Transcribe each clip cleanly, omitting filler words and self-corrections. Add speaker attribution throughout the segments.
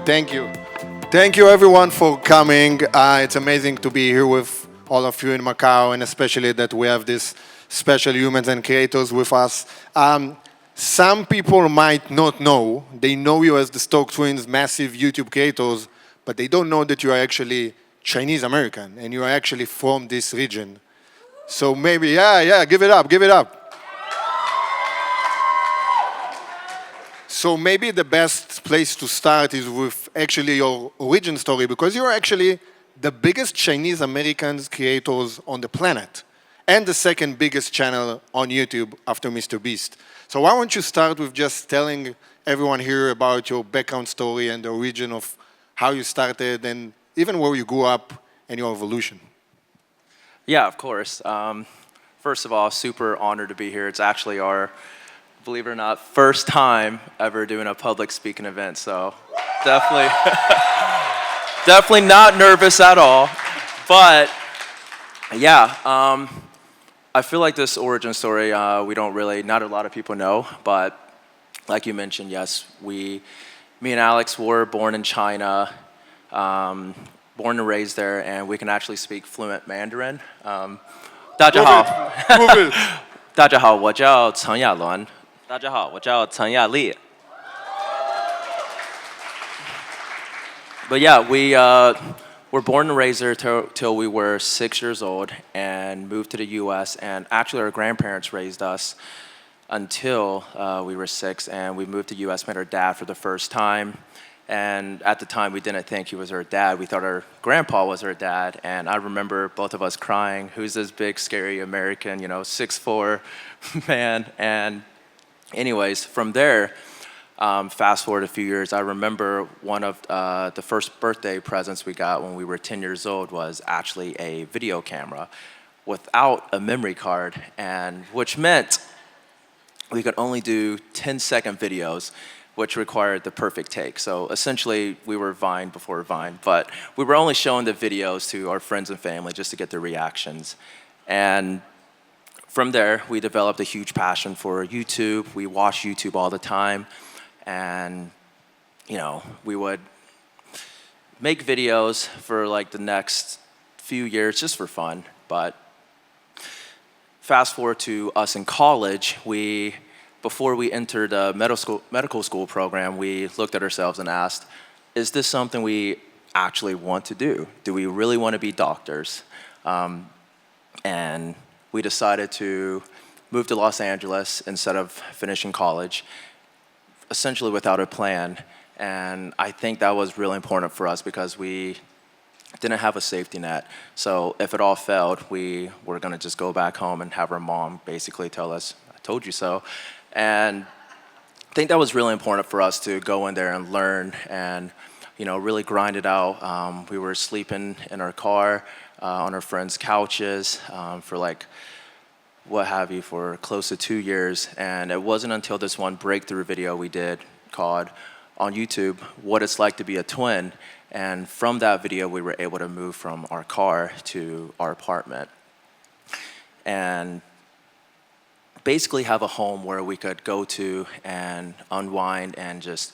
Speaker 1: Thank you. Thank you, everyone, for coming. It's amazing to be here with all of you in Macau, and especially that we have these special humans and creators with us. Some people might not know. They know you as the Stokes Twins, massive YouTube creators, but they don't know that you are actually Chinese American and you are actually from this region. So maybe, yeah, give it up, give it up. So maybe the best place to start is with actually your origin story, because you're actually the biggest Chinese Americans creators on the planet and the second biggest channel on YouTube after Mr. Beast. So why don't you start with just telling everyone here about your background story and the origin of how you started and even where you grew up and your evolution.
Speaker 2: Yeah, of course. First of all, super honored to be here. It's actually our, believe it or not, first time ever doing a public speaking event. So definitely, definitely not nervous at all. But yeah, I feel like this origin story, we don't really, not a lot of people know. But like you mentioned, yes, me and Alex were born in China, born and raised there, and we can actually speak fluent Mandarin. 大家好，大家好，我叫陈亚伦。大家好，我叫陈亚丽。But yeah, we were born and raised there till we were 6 years old and moved to the U.S. And actually, our grandparents raised us until we were 6, and we moved to the U.S. Met our dad for the first time. And at the time, we didn't think he was our dad. We thought our grandpa was our dad. And I remember both of us crying, who's this big, scary American, 6'4" man. And anyways, from there, fast forward a few years, I remember one of the first birthday presents we got when we were 10 years old was actually a video camera without a memory card, and which meant we could only do 10-second videos, which required the perfect take. So essentially, we were Vine before Vine, but we were only showing the videos to our friends and family just to get their reactions. And from there, we developed a huge passion for YouTube. We watched YouTube all the time. And, we would make videos for like the next few years just for fun. But fast forward to us in college, before we entered the medical school program, we looked at ourselves and asked, is this something we actually want to do? Do we really want to be doctors? And we decided to move to Los Angeles instead of finishing college, essentially without a plan. And I think that was really important for us because we didn't have a safety net. So if it all failed, we were going to just go back home and have our mom basically tell us, I told you so. And I think that was really important for us to go in there and learn and, really grind it out. We were sleeping in our car, on our friends' couches for for close to 2 years. And it wasn't until this one breakthrough video we did called on YouTube, What It's Like to Be a Twin. And from that video, we were able to move from our car to our apartment. And basically have a home where we could go to and unwind and just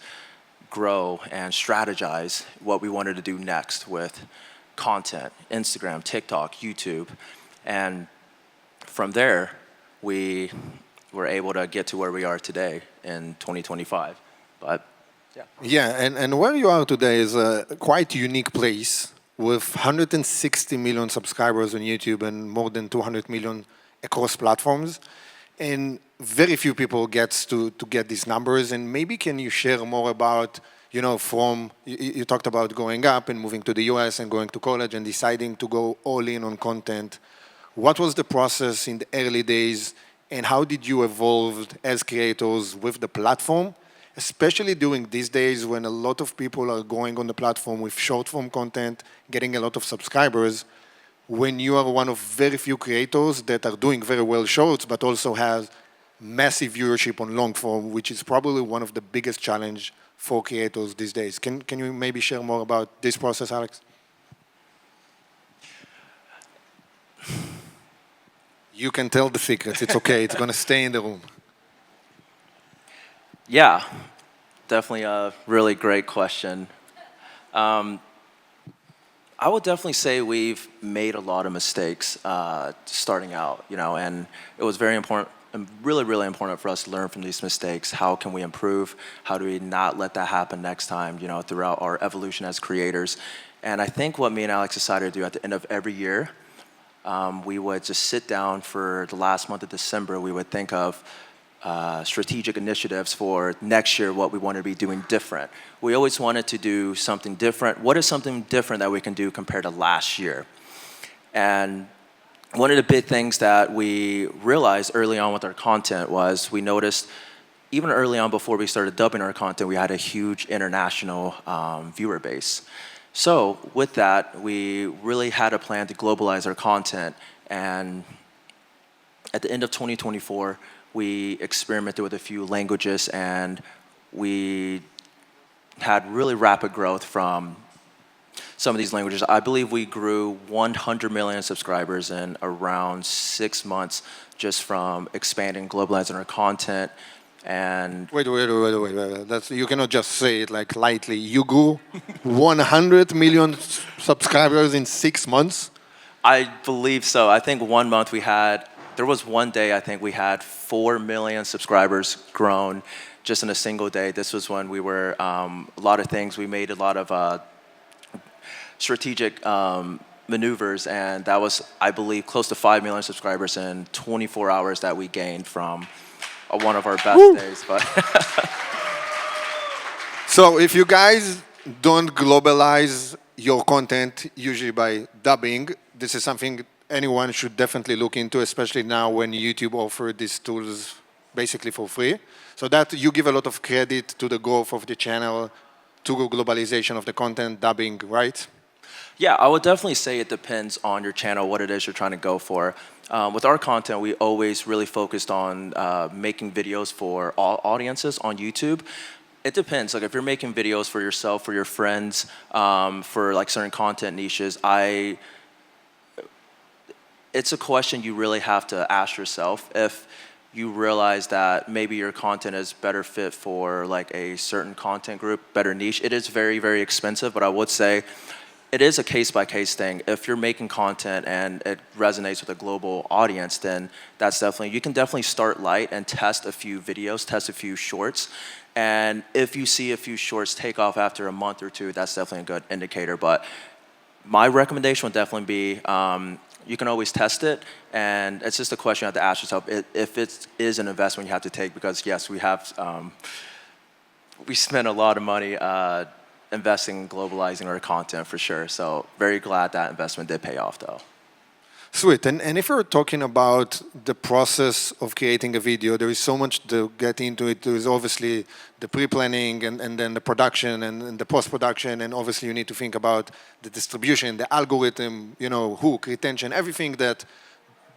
Speaker 2: grow and strategize what we wanted to do next with content, Instagram, TikTok, YouTube. And from there, we were able to get to where we are today in 2025. But yeah.
Speaker 1: Yeah, and where you are today is a quite unique place with 160 million subscribers on YouTube and more than 200 million across platforms. And very few people gets to get these numbers. And maybe can you share more about, you talked about going up and moving to the US and going to college and deciding to go all in on content. What was the process in the early days and how did you evolve as creators with the platform, especially during these days when a lot of people are going on the platform with short form content, getting a lot of subscribers, when you are one of very few creators that are doing very well shorts, but also has massive viewership on long form, which is probably one of the biggest challenge for creators these days. Can you maybe share more about this process, Alex? You can tell the secrets. It's okay. It's going to stay in the room.
Speaker 2: Yeah, definitely a really great question. I would definitely say we've made a lot of mistakes starting out, and it was very important and really, really important for us to learn from these mistakes. How can we improve? How do we not let that happen next time, throughout our evolution as creators? And I think what me and Alex decided to do at the end of every year, we would just sit down for the last month of December. We would think of strategic initiatives for next year, what we want to be doing different. We always wanted to do something different. What is something different that we can do compared to last year? And one of the big things that we realized early on with our content was we noticed, even early on before we started dubbing our content, we had a huge international viewer base. So with that, we really had a plan to globalize our content. And at the end of 2024, we experimented with a few languages, and we had really rapid growth from some of these languages. I believe we grew 100 million subscribers in around 6 months just from expanding, globalizing our content. And
Speaker 1: Wait. That's, you cannot just say it like lightly. You grew 100 million subscribers in 6 months?
Speaker 2: I believe so. I think 1 month there was one day I think we had 4 million subscribers grown just in a single day. This was when we were, a lot of things, we made a lot of strategic maneuvers, and that was, I believe, close to 5 million subscribers in 24 hours that we gained from one of our best days. But
Speaker 1: So if you guys don't globalize your content, usually by dubbing, this is something anyone should definitely look into, especially now when YouTube offer these tools basically for free. So that you give a lot of credit to the growth of the channel, to globalization of the content, dubbing, right?
Speaker 2: yeah, I would definitely say it depends on your channel, what it is you're trying to go for. With our content, we always really focused on making videos for all audiences on YouTube. It depends. Like if you're making videos for yourself, for your friends, for like certain content niches, it's a question you really have to ask yourself. If you realize that maybe your content is better fit for like a certain content group, better niche, it is very, very expensive, but I would say it is a case-by-case thing. If you're making content and it resonates with a global audience, then you can definitely start light and test a few videos, test a few shorts. And if you see a few shorts take off after a month or two, that's definitely a good indicator. But my recommendation would definitely be, you can always test it, and it's just a question you have to ask yourself if it is an investment you have to take, because yes, we spent a lot of money investing in globalizing our content for sure. So very glad that investment did pay off though.
Speaker 1: Sweet. And if we're talking about the process of creating a video, there is so much to get into it. There is obviously the pre-planning and then the production and the post-production, and obviously you need to think about the distribution, the algorithm, hook, retention, everything that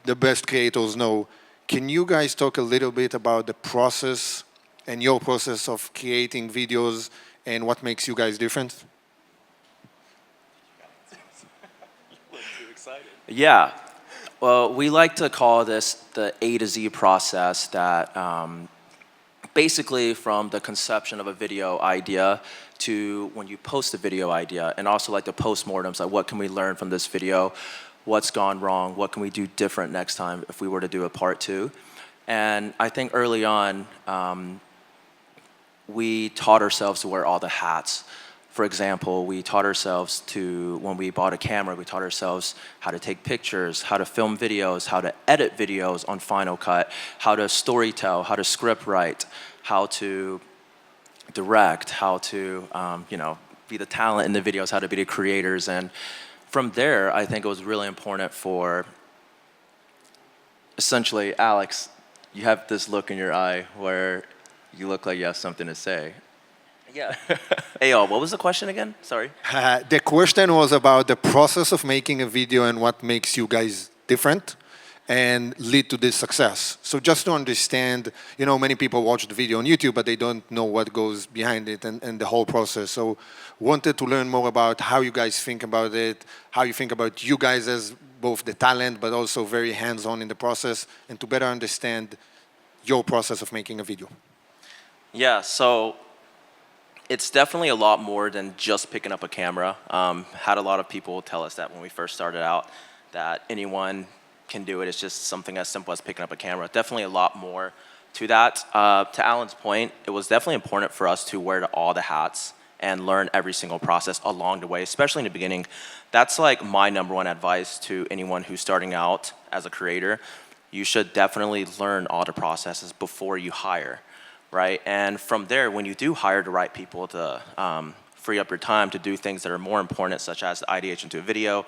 Speaker 1: the best creators know. Can you guys talk a little bit about the process and your process of creating videos and what makes you guys different?
Speaker 2: Yeah. Well, we like to call this the A to Z process, that basically from the conception of a video idea to when you post a video idea, and also like the postmortems, like what can we learn from this video, what's gone wrong, what can we do different next time if we were to do a part 2. And I think early on, we taught ourselves to wear all the hats. For example, we taught ourselves when we bought a camera, we taught ourselves how to take pictures, how to film videos, how to edit videos on Final Cut, how to storytell, how to script write, how to direct, how to be the talent in the videos, how to be the creators. And from there, I think it was really important for, essentially, Alex, you have this look in your eye where you look like you have something to say. Yeah. Eyal, what was the question again? Sorry.
Speaker 1: The question was about the process of making a video and what makes you guys different and lead to this success. So just to understand, many people watch the video on YouTube, but they don't know what goes behind it and the whole process. So wanted to learn more about how you guys think about it, how you think about you guys as both the talent, but also very hands-on in the process, and to better understand your process of making a video.
Speaker 2: Yeah, so It's definitely a lot more than just picking up a camera. Had a lot of people tell us that when we first started out, that anyone can do it. It's just something as simple as picking up a camera. Definitely a lot more to that. To Alan's point, it was definitely important for us to wear all the hats and learn every single process along the way, especially in the beginning. That's like my number one advice to anyone who's starting out as a creator. You should definitely learn all the processes before you hire, right? And from there, when you do hire the right people to free up your time to do things that are more important, such as the ideation to a video,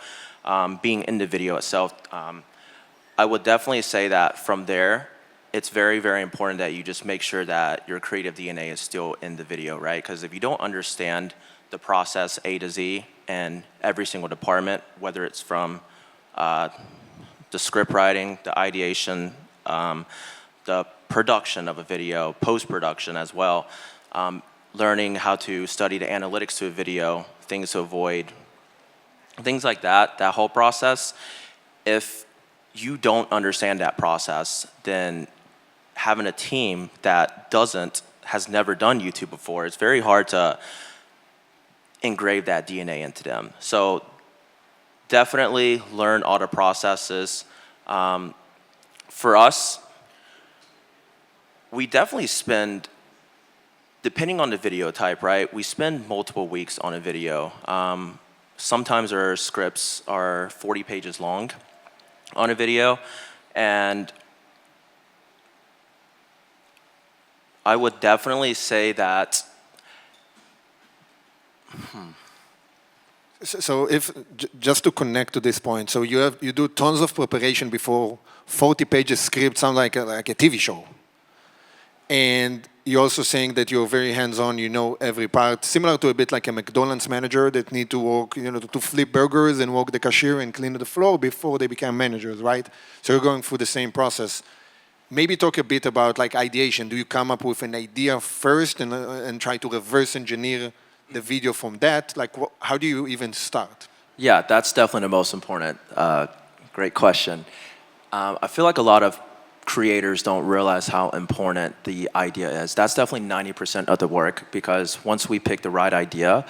Speaker 2: being in the video itself, I would definitely say that from there, it's very, very important that you just make sure that your creative DNA is still in the video, right? Because if you don't understand the process A to Z and every single department, whether it's from the script writing, the ideation, the production of a video, post-production as well, learning how to study the analytics to a video, things to avoid, things like that, that whole process. If you don't understand that process, then having a team that has never done YouTube before, it's very hard to engrave that DNA into them. So definitely learn all the processes. For us, we definitely spend, depending on the video type, right? We spend multiple weeks on a video. Sometimes our scripts are 40 pages long on a video, and I would definitely say that.
Speaker 1: So if just to connect to this point, so you do tons of preparation before 40 pages script sound like a TV show, and you're also saying that you're very hands-on. You know every part, similar to a bit like a McDonald's manager that need to work, to flip burgers and walk the cashier and clean the floor before they become managers, right? So you're going through the same process. Maybe talk a bit about like ideation. Do you come up with an idea first and try to reverse engineer the video from that? Like, how do you even start?
Speaker 2: Yeah, that's definitely the most important. Great question. I feel like a lot of creators don't realize how important the idea is. That's definitely 90% of the work, because once we pick the right idea,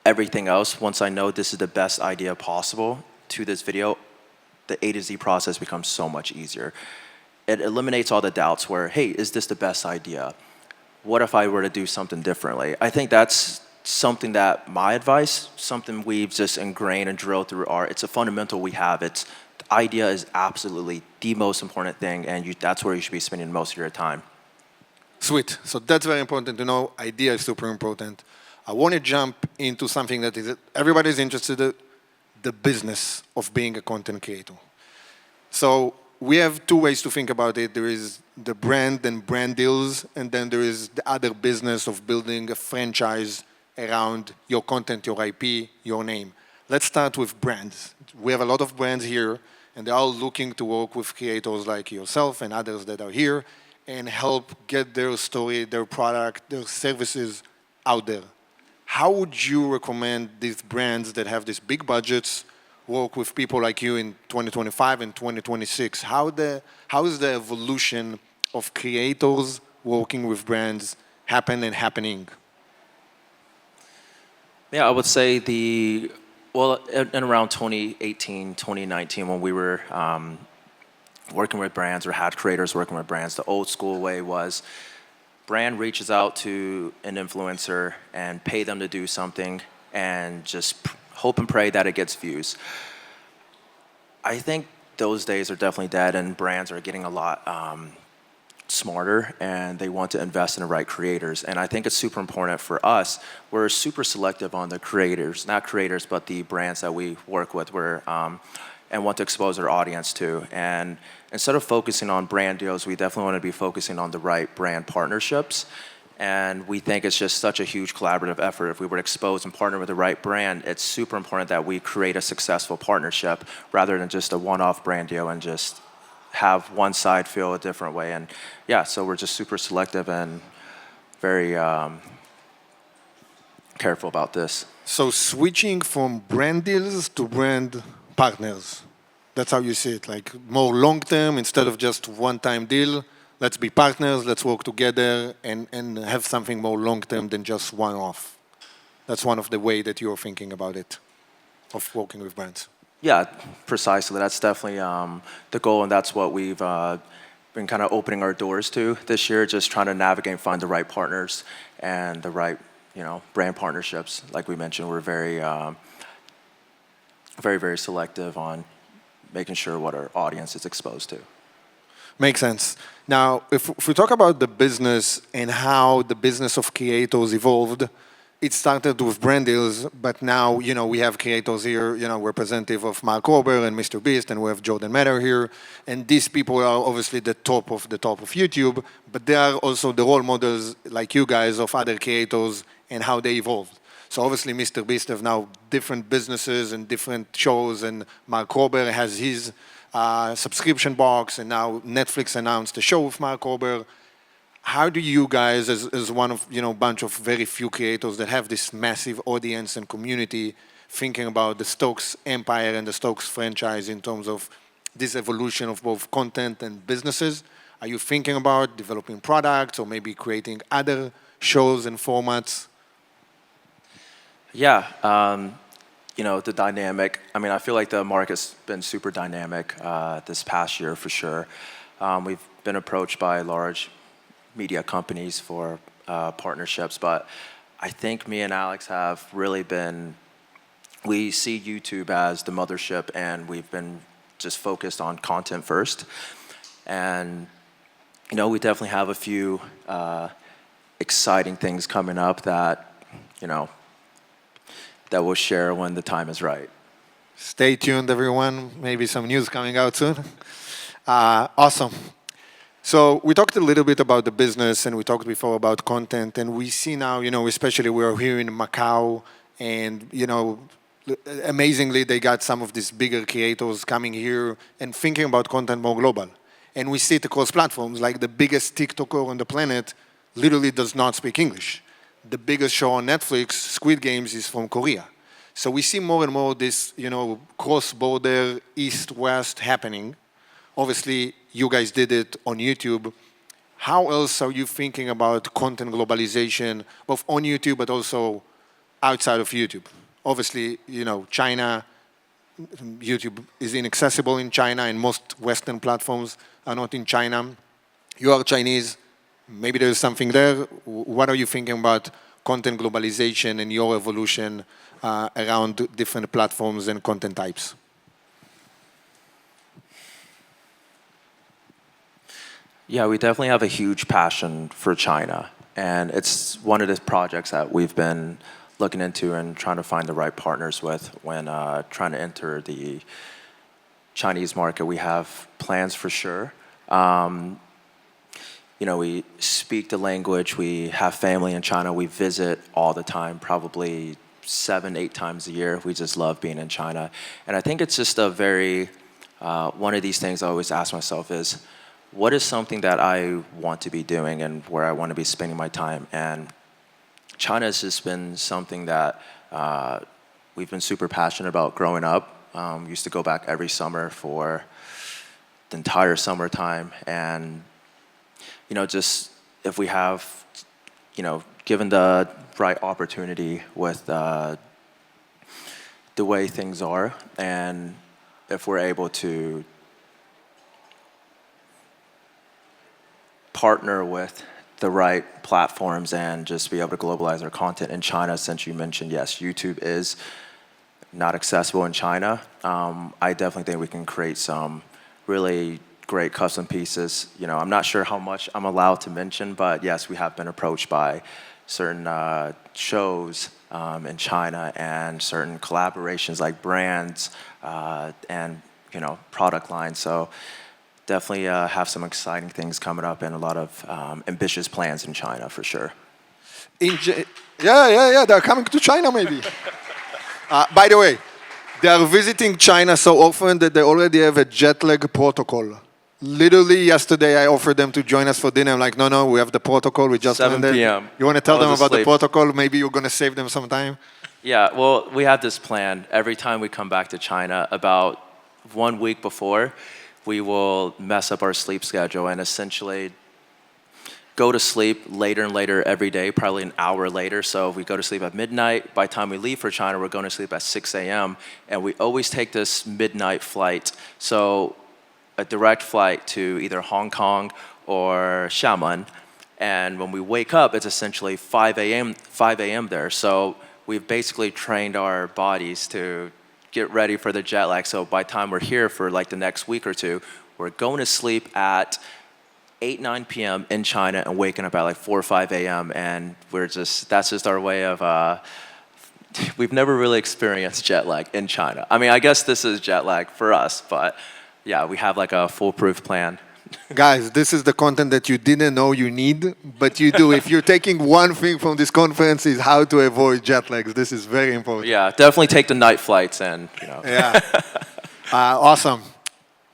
Speaker 2: everything else, once I know this is the best idea possible to this video, the A to Z process becomes so much easier. It eliminates all the doubts where, hey, is this the best idea? What if I were to do something differently? I think that's something that my advice, something we've just ingrained and drilled through it's a fundamental we have. The idea is absolutely the most important thing, and that's where you should be spending most of your time.
Speaker 1: Sweet. So that's very important to know. Idea is super important. I want to jump into something that everybody's interested in, the business of being a content creator. So we have two ways to think about it. There is the brand and brand deals, and then there is the other business of building a franchise around your content, your IP, your name. Let's start with brands. We have a lot of brands here, and they're all looking to work with creators like yourself and others that are here and help get their story, their product, their services out there. How would you recommend these brands that have these big budgets work with people like you in 2025 and 2026? How is the evolution of creators working with brands happening?
Speaker 2: Yeah, I would say in around 2018, 2019, when we were working with brands or had creators working with brands, the old school way was brand reaches out to an influencer and pay them to do something and just hope and pray that it gets views. I think those days are definitely dead, and brands are getting a lot smarter, and they want to invest in the right creators. And I think it's super important for us. We're super selective on the creators, not creators, but the brands that we work with and want to expose our audience to. And instead of focusing on brand deals, we definitely want to be focusing on the right brand partnerships. And we think it's just such a huge collaborative effort. If we were to expose and partner with the right brand, it's super important that we create a successful partnership rather than just a one-off brand deal and just have one side feel a different way. And yeah, so we're just super selective and very careful about this.
Speaker 1: So switching from brand deals to brand partners, that's how you see it, like more long-term instead of just one-time deal, let's be partners, let's work together, and have something more long-term than just one-off. That's one of the way that you're thinking about it, of working with brands.
Speaker 2: Yeah, precisely. That's definitely the goal, and that's what we've been kind of opening our doors to this year, just trying to navigate and find the right partners and the right, brand partnerships. Like we mentioned, we're very, very selective on making sure what our audience is exposed to.
Speaker 1: Makes sense. Now, if we talk about the business and how the business of creators evolved, it started with brand deals, but now, we have creators here, representative of Mark Rober and Mr. Beast, and we have Jordan Matter here. And these people are obviously the top of YouTube, but they are also the role models, like you guys, of other creators and how they evolved. So obviously, Mr. Beast have now different businesses and different shows, and Mark Rober has his subscription box, and now Netflix announced a show with Mark Rober. How do you guys, as one of bunch of very few creators that have this massive audience and community, thinking about the Stokes empire and the Stokes franchise in terms of this evolution of both content and businesses? Are you thinking about developing products or maybe creating other shows and formats?
Speaker 2: Yeah, the dynamic. I mean, I feel like the market's been super dynamic this past year for sure. We've been approached by large media companies for partnerships, but I think me and Alex have really we see YouTube as the mothership, and we've been just focused on content first. And, we definitely have a few exciting things coming up that, that we'll share when the time is right.
Speaker 1: Stay tuned, everyone. Maybe some news coming out soon. Awesome. So we talked a little bit about the business, and we talked before about content, and we see now, especially we are here in Macau, and, amazingly, they got some of these bigger creators coming here and thinking about content more global. And we see it across platforms, like the biggest TikToker on the planet literally does not speak English. The biggest show on Netflix, Squid Games, is from Korea. So we see more and more this, cross-border, east-west happening. Obviously, you guys did it on YouTube. How else are you thinking about content globalization, both on YouTube but also outside of YouTube? Obviously, China, YouTube is inaccessible in China, and most Western platforms are not in China. You are Chinese. Maybe there's something there. What are you thinking about content globalization and your evolution around different platforms and content types?
Speaker 2: Yeah, we definitely have a huge passion for China, and it's one of the projects that we've been looking into and trying to find the right partners with when trying to enter the Chinese market. We have plans for sure. We speak the language, we have family in China, we visit all the time, probably 7-8 times a year. We just love being in China. And I think it's just a very, one of these things I always ask myself is, what is something that I want to be doing and where I want to be spending my time? And China has just been something that we've been super passionate about growing up. We used to go back every summer for the entire summertime. And, just if we have, given the right opportunity with the way things are, and if we're able to partner with the right platforms and just be able to globalize our content in China, since you mentioned, yes, YouTube is not accessible in China. I definitely think we can create some really great custom pieces. I'm not sure how much I'm allowed to mention, but yes, we have been approached by certain shows in China and certain collaborations like brands and product lines. So definitely have some exciting things coming up and a lot of ambitious plans in China for sure.
Speaker 1: Yeah, they're coming to China maybe. By the way, they are visiting China so often that they already have a jet lag protocol. Literally yesterday I offered them to join us for dinner. I'm like, no, we have the protocol. We just
Speaker 2: 7 p.m.
Speaker 1: You want to tell them about the protocol? Maybe you're going to save them some time?
Speaker 2: Yeah, well, we have this plan. Every time we come back to China, about 1 week before, we will mess up our sleep schedule and essentially go to sleep later and later every day, probably an hour later. So if we go to sleep at midnight, by the time we leave for China, we're going to sleep at 6 a.m. And we always take this midnight flight. So a direct flight to either Hong Kong or Xiamen. And when we wake up, it's essentially 5 a.m. there. So we've basically trained our bodies to get ready for the jet lag. So by the time we're here for like the next week or two, we're going to sleep at 8, 9 p.m. in China and waking up at like 4 or 5 a.m. And that's just our way of, we've never really experienced jet lag in China. I mean, I guess this is jet lag for us, but yeah, we have like a foolproof plan.
Speaker 1: Guys, this is the content that you didn't know you need, but you do. If you're taking one thing from this conference is how to avoid jet lags. This is very important.
Speaker 2: Yeah, definitely take the night flights and, you know.
Speaker 1: Yeah. Awesome.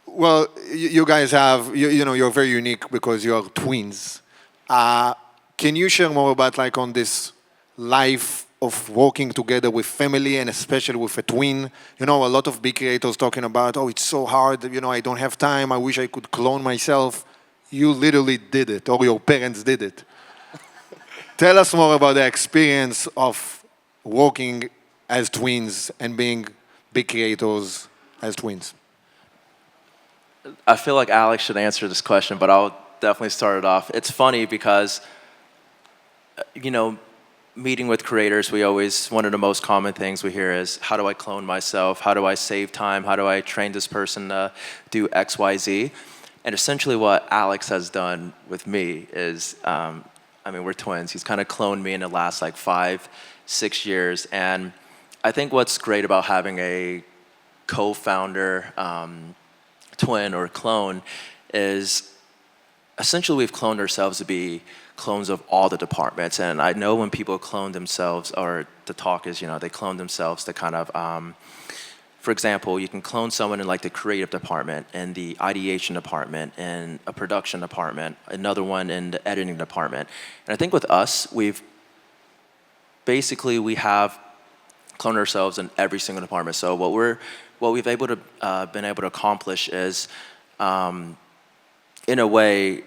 Speaker 1: Well, you guys have, you're very unique because you're twins. Can you share more about like on this life of working together with family and especially with a twin? You know, a lot of big creators talking about, oh, it's so hard, I don't have time, I wish I could clone myself. You literally did it, or your parents did it. Tell us more about the experience of working as twins and being big creators as twins.
Speaker 2: I feel like Alex should answer this question, but I'll definitely start it off. It's funny because, meeting with creators, one of the most common things we hear is, how do I clone myself? How do I save time? How do I train this person to do X, Y, Z? And essentially what Alex has done with me is, we're twins. He's kind of cloned me in the last like 5, 6 years. And I think what's great about having a co-founder twin or clone is essentially we've cloned ourselves to be clones of all the departments. And I know when people clone themselves, or the talk is, they clone themselves to kind of, for example, you can clone someone in like the creative department, in the ideation department, in a production department, another one in the editing department. And I think with us, we have cloned ourselves in every single department. So what we've been able to accomplish is, in a way,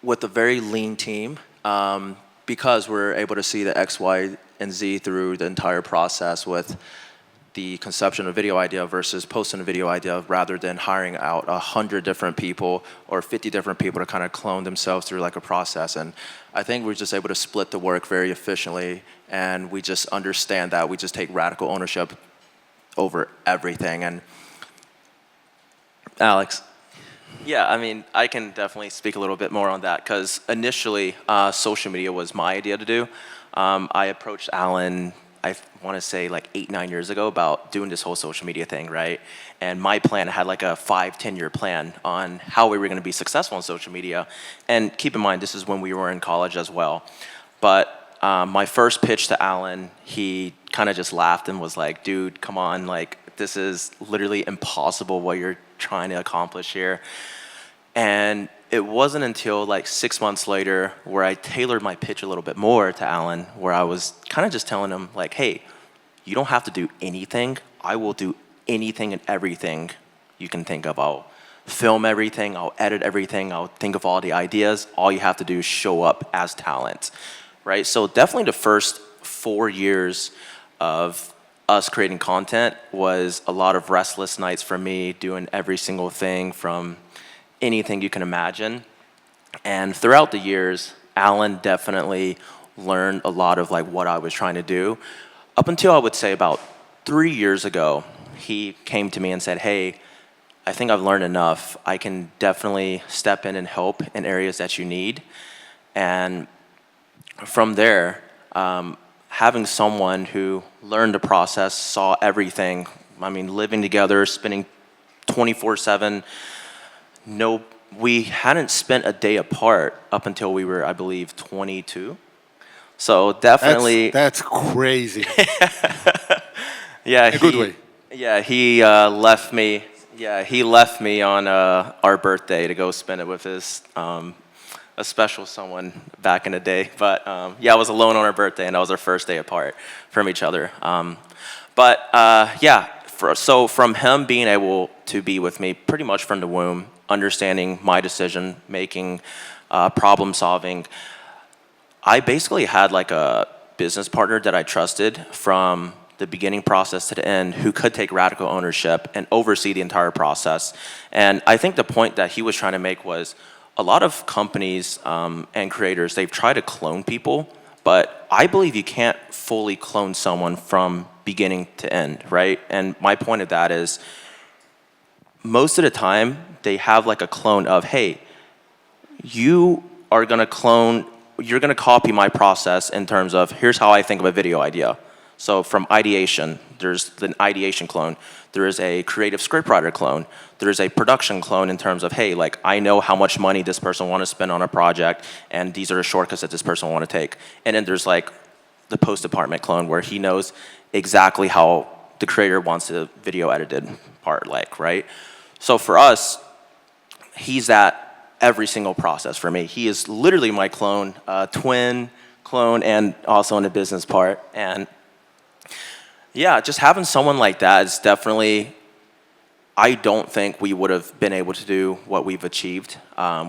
Speaker 2: with a very lean team, because we're able to see the X, Y, and Z through the entire process with the conception of a video idea versus posting a video idea, rather than hiring out 100 different people or 50 different people to kind of clone themselves through like a process. And I think we're just able to split the work very efficiently, and we just understand that we just take radical ownership over everything. And Alex.
Speaker 3: Yeah, I can definitely speak a little bit more on that, because initially social media was my idea to do. I approached Alan, I want to say like 8, 9 years ago, about doing this whole social media thing, right? And my plan, I had like a 5, 10-year plan on how we were going to be successful in social media. And keep in mind, this is when we were in college as well. But my first pitch to Alan, he kind of just laughed and was like, dude, come on, like, this is literally impossible what you're trying to accomplish here. And it wasn't until like 6 months later where I tailored my pitch a little bit more to Alan, where I was kind of just telling him like, hey, you don't have to do anything. I will do anything and everything you can think of. I'll film everything, I'll edit everything, I'll think of all the ideas. All you have to do is show up as talent, right? So definitely the first 4 years of us creating content was a lot of restless nights for me, doing every single thing from anything you can imagine. And throughout the years, Alan definitely learned a lot of like what I was trying to do. Up until I would say about 3 years ago, he came to me and said, hey, I think I've learned enough. I can definitely step in and help in areas that you need. And from there, having someone who learned the process, saw everything, living together, spending 24/7, we hadn't spent a day apart up until we were, I believe, 22. So definitely...
Speaker 1: That's crazy.
Speaker 3: Yeah,
Speaker 1: in a good way.
Speaker 3: Yeah, he left me. Yeah, he left me on our birthday to go spend it with his a special someone back in the day. But yeah, I was alone on our birthday, and that was our first day apart from each other. So from him being able to be with me pretty much from the womb, understanding my decision making, problem solving. I basically had like a business partner that I trusted from the beginning process to the end who could take radical ownership and oversee the entire process. And I think the point that he was trying to make was a lot of companies and creators, they've tried to clone people, but I believe you can't fully clone someone from beginning to end, right? And my point of that is most of the time they have like a clone of, hey, you are gonna clone, you're gonna copy my process in terms of here's how I think of a video idea. So from ideation, there's an ideation clone. There is a creative scriptwriter clone. There's a production clone in terms of, hey, like I know how much money this person want to spend on a project, and these are the shortcuts that this person want to take. And then there's like the post department clone where he knows exactly how the creator wants the video edited part, like, right? So for us, he's at every single process for me. He is literally my clone, twin clone, and also in the business part. And yeah, just having someone like that is definitely, I don't think we would have been able to do what we've achieved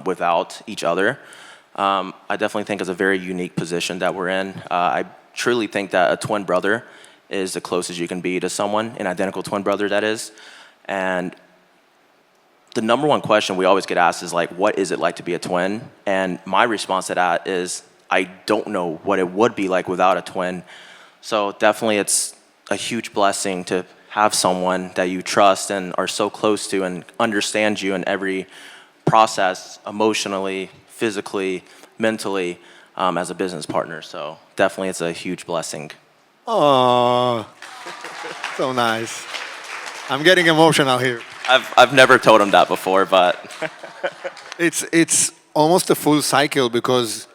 Speaker 3: without each other. I definitely think it's a very unique position that we're in. I truly think that a twin brother is the closest you can be to someone, an identical twin brother that is. And the number one question we always get asked is like, what is it like to be a twin? And my response to that is, I don't know what it would be like without a twin. So definitely it's a huge blessing to have someone that you trust and are so close to and understands you in every process, emotionally, physically, mentally, as a business partner. So definitely it's a huge blessing.
Speaker 1: Oh, so nice. I'm getting emotional here.
Speaker 3: I've never told him that before, but
Speaker 1: It's almost a full cycle because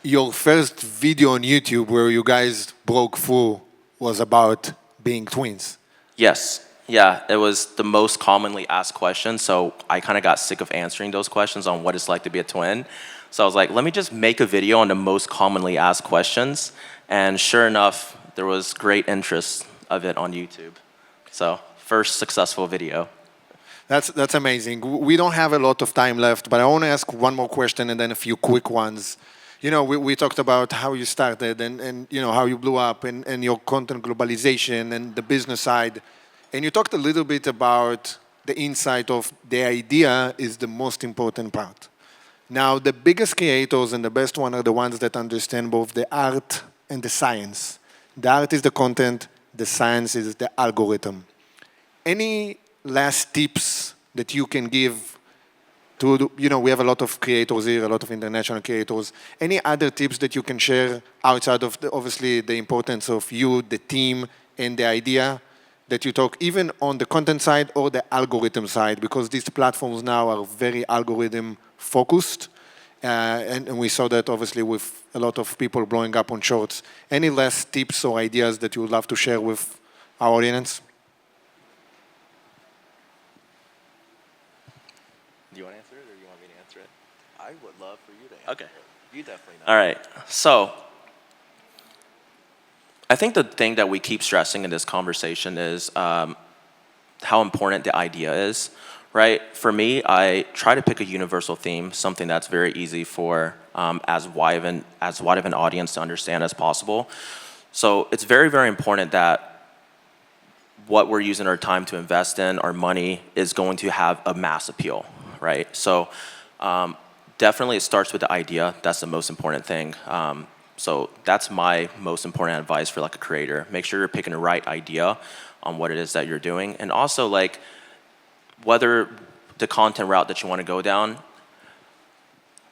Speaker 1: your first video on YouTube where you guys broke through was about being twins.
Speaker 3: yes. Yeah, it was the most commonly asked question, so I kind of got sick of answering those questions on what it's like to be a twin. So I was like, let me just make a video on the most commonly asked questions, and sure enough, there was great interest of it on YouTube. So first successful video.
Speaker 1: That's amazing. We don't have a lot of time left, but I want to ask one more question and then a few quick ones. You know, we talked about how you started and you know, how you blew up and your content globalization and the business side. And you talked a little bit about the insight of the idea is the most important part. Now, the biggest creators and the best one are the ones that understand both the art and the science. The art is the content, the science is the algorithm. Any last tips that you can give to, you know, we have a lot of creators here, a lot of international creators. Any other tips that you can share outside of, obviously, the importance of you, the team, and the idea that you talk, even on the content side or the algorithm side, because these platforms now are very algorithm focused. And we saw that, obviously, with a lot of people blowing up on shorts. Any last tips or ideas that you would love to share with our audience?
Speaker 3: Do you want to answer it or do you want me to answer it?
Speaker 2: I would love for you to answer.
Speaker 3: Okay.
Speaker 2: You definitely know.
Speaker 3: All right. So I think the thing that we keep stressing in this conversation is how important the idea is, right? For me, I try to pick a universal theme, something that's very easy for as wide of an audience to understand as possible. So it's very, very important that what we're using our time to invest in, our money, is going to have a mass appeal, right? So definitely it starts with the idea. That's the most important thing. So that's my most important advice for like a creator. Make sure you're picking the right idea on what it is that you're doing. And also like whether the content route that you want to go down,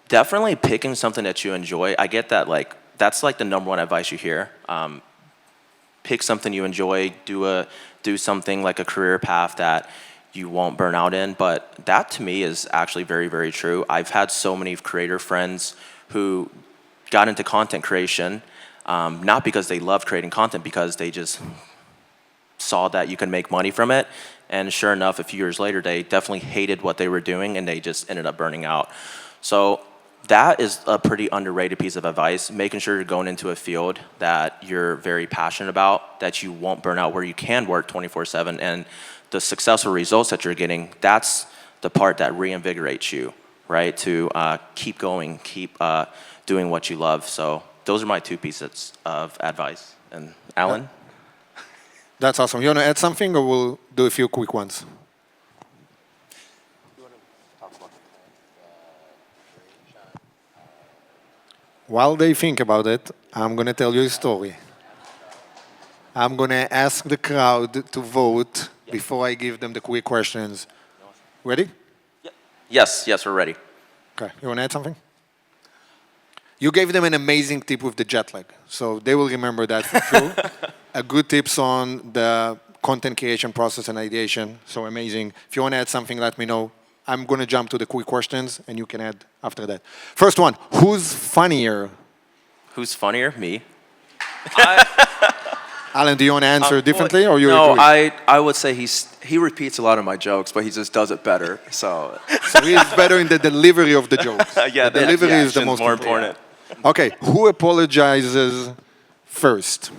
Speaker 3: definitely picking something that you enjoy. I get that like, that's like the number one advice you hear. Pick something you enjoy, do something like a career path that you won't burn out in. But that to me is actually very, very true. I've had so many creator friends who got into content creation, not because they love creating content, because they just saw that you can make money from it. And sure enough, a few years later, they definitely hated what they were doing and they just ended up burning out. So that is a pretty underrated piece of advice, making sure you're going into a field that you're very passionate about, that you won't burn out, where you can work 24/7. And the successful results that you're getting, that's the part that reinvigorates you, right? To keep going, keep doing what you love. So those are my 2 pieces of advice. And Alan?
Speaker 1: That's awesome. You want to add something, or we'll do a few quick ones? While they think about it, I'm going to tell you a story. I'm going to ask the crowd to vote before I give them the quick questions. Ready?
Speaker 3: Yes, we're ready.
Speaker 1: Okay. You want to add something? You gave them an amazing tip with the jet lag, so they will remember that for sure. A good tips on the content creation process and ideation, so amazing. If you want to add something, let me know. I'm going to jump to the quick questions, and you can add after that. First one, who's funnier?
Speaker 3: Who's funnier? Me.
Speaker 1: Alan, do you want to answer differently, or you
Speaker 2: No,
Speaker 1: agree?
Speaker 2: I would say he repeats a lot of my jokes, but he just does it better. So
Speaker 1: So he's better in the delivery of the jokes.
Speaker 3: Yeah,
Speaker 1: the delivery is the most
Speaker 3: more
Speaker 1: important.
Speaker 3: important.
Speaker 1: Okay, who apologizes first?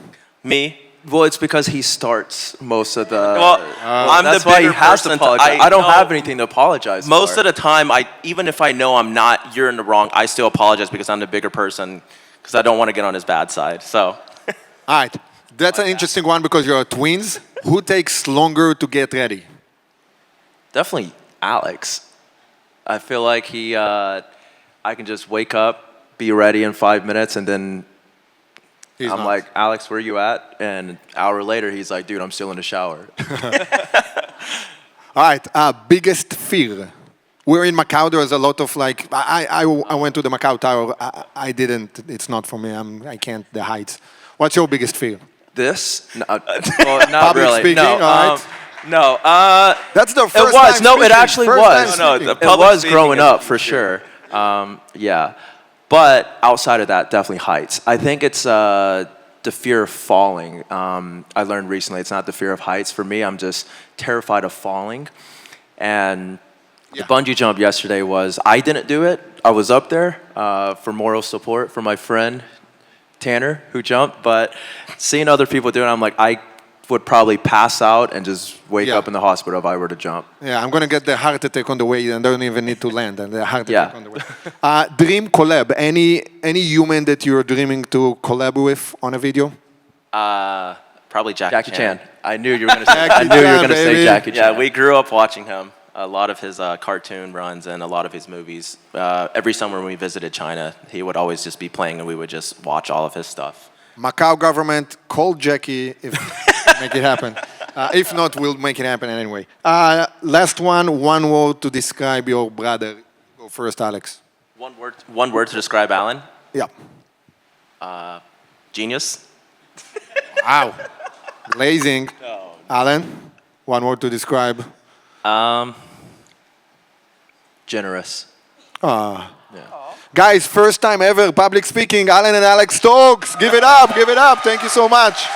Speaker 3: Me.
Speaker 2: well, it's because he starts most of the.
Speaker 3: Well, I'm
Speaker 2: that's
Speaker 3: the
Speaker 2: why he
Speaker 3: bigger
Speaker 2: has to
Speaker 3: person.
Speaker 2: apologize. I don't
Speaker 3: know
Speaker 2: have anything to apologize
Speaker 3: Most
Speaker 2: for.
Speaker 3: of the time, even if I know I'm not, you're in the wrong, I still apologize because I'm the bigger person, because I don't want to get on his bad side. So,
Speaker 1: All right, that's an interesting one because you're twins. Who takes longer to get ready?
Speaker 2: Definitely Alex. I feel like I can just wake up, be ready in 5 minutes, and then
Speaker 1: He's
Speaker 2: I'm
Speaker 1: not.
Speaker 2: like, Alex, where are you at? And an hour later, he's like, dude, I'm still in the shower.
Speaker 1: All right, biggest fear. We're in Macau. There's a lot of like. I went to the Macau Tower. I didn't. It's not for me. I can't. The heights. What's your biggest fear?
Speaker 2: This? No, well, not
Speaker 1: Public
Speaker 2: really.
Speaker 1: speaking,
Speaker 2: No,
Speaker 1: all right.
Speaker 2: no.
Speaker 1: That's the
Speaker 2: It
Speaker 1: first
Speaker 2: was.
Speaker 1: time
Speaker 2: No, it
Speaker 1: speaking.
Speaker 2: actually
Speaker 1: First
Speaker 2: was.
Speaker 1: time
Speaker 3: No,
Speaker 1: speaking.
Speaker 3: the
Speaker 2: It
Speaker 3: public
Speaker 2: was
Speaker 3: speaking
Speaker 2: growing
Speaker 3: is
Speaker 2: up for sure. Yeah, but outside of that, definitely heights. I think it's the fear of falling. I learned recently it's not the fear of heights. For me, I'm just terrified of falling. And
Speaker 1: Yeah.
Speaker 2: the bungee jump yesterday was, I didn't do it. I was up there for moral support for my friend Tanner who jumped, but seeing other people doing it, I'm like, I would probably pass out and just wake
Speaker 1: Yeah.
Speaker 2: up in the hospital if I were to jump.
Speaker 1: Yeah, I'm gonna get the heart attack on the way, and don't even need to land, and the heart
Speaker 2: Yeah.
Speaker 1: attack on the way. Dream collab. Any human that you're dreaming to collab with on a video?
Speaker 3: probably
Speaker 2: Jackie Chan. I knew you were going to say.
Speaker 1: Jackie
Speaker 2: I knew you were
Speaker 1: Chan,
Speaker 2: going to say
Speaker 1: baby.
Speaker 2: Jackie Chan.
Speaker 3: Yeah, we grew up watching him. A lot of his cartoon runs and a lot of his movies. Every summer when we visited China, he would always just be playing, and we would just watch all of his stuff.
Speaker 1: Macau government, call Jackie if make it happen. If not, we'll make it happen anyway. Last one word to describe your brother. Go first, Alex.
Speaker 3: One word to describe Alan.
Speaker 1: Yeah.
Speaker 3: Genius.
Speaker 1: Wow. Blazing. Alan, one word to describe.
Speaker 2: Generous.
Speaker 1: Guys, first time ever public speaking, Alan and Alex Stokes. Give it up, give it up. Thank you so much.